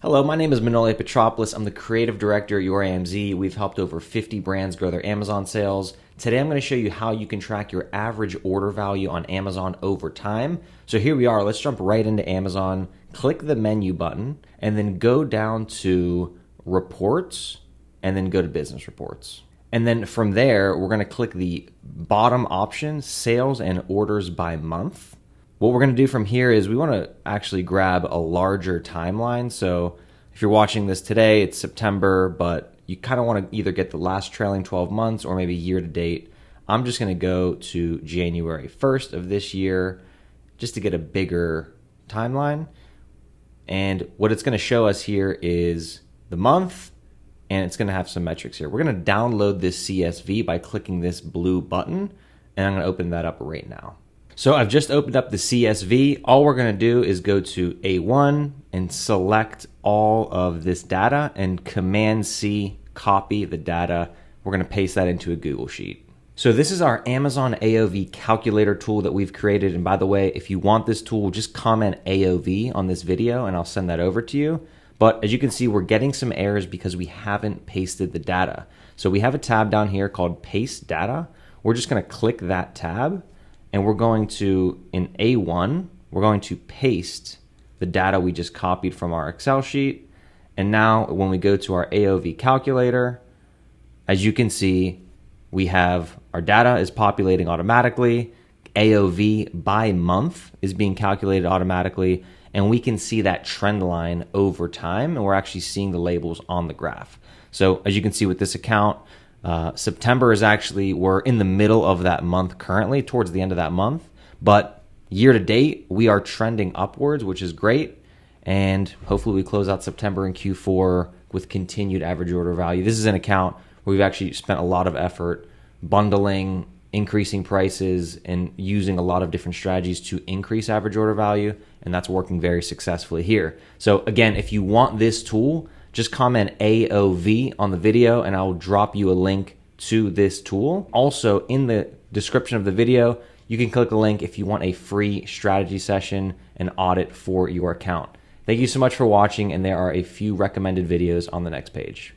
Hello, my name is Manole Petropoulos. I'm the creative director at Your AMZ. We've helped over 50 brands grow their Amazon sales. Today I'm going to show you how you can track your average order value on Amazon over time. So here we are. Let's jump right into Amazon. Click the menu button and then go down to Reports and then go to Business Reports. And then from there, we're going to click the bottom option, Sales and Orders by Month. What we're going to do from here is we want to actually grab a larger timeline. So if you're watching this today, it's September, but you kind of want to either get the last trailing 12 months or maybe year to date. I'm just going to go to January 1st of this year just to get a bigger timeline. And what it's going to show us here is the month, and it's going to have some metrics here. We're going to download this CSV by clicking this blue button, and I'm going to open that up right now. So I've just opened up the CSV. All we're going to do is go to A1 and select all of this data and Command-C, copy the data. We're going to paste that into a Google Sheet. So this is our Amazon AOV calculator tool that we've created. And by the way, if you want this tool, just comment AOV on this video and I'll send that over to you. But as you can see, we're getting some errors because we haven't pasted the data. So we have a tab down here called Paste Data. We're just going to click that tab. And we're going to, in A1, we're going to paste the data we just copied from our Excel sheet. And now when we go to our AOV calculator, as you can see, we have our data is populating automatically. AOV by month is being calculated automatically. And we can see that trend line over time. And we're actually seeing the labels on the graph. So as you can see with this account, September is actually, we're in the middle of that month currently, towards the end of that month. But year to date, we are trending upwards, which is great. And hopefully we close out September in Q4 with continued average order value. This is an account where we've actually spent a lot of effort bundling, increasing prices, and using a lot of different strategies to increase average order value. And that's working very successfully here. So again, if you want this tool, just comment AOV on the video and I'll drop you a link to this tool. Also, in the description of the video, you can click a link if you want a free strategy session and audit for your account. Thank you so much for watching, and there are a few recommended videos on the next page.